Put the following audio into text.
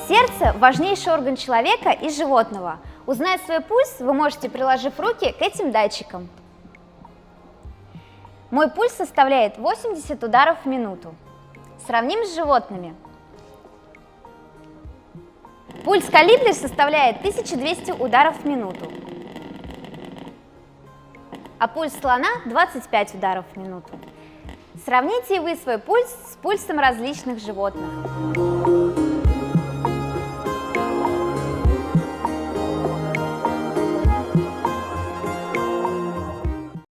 Сердце – важнейший орган человека и животного. Узнать свой пульс вы можете, приложив руки к этим датчикам. Мой пульс составляет 80 ударов в минуту. Сравним с животными. Пульс колибри составляет 1200 ударов в минуту, а пульс слона – 25 ударов в минуту. Сравните и вы свой пульс с пульсом различных животных.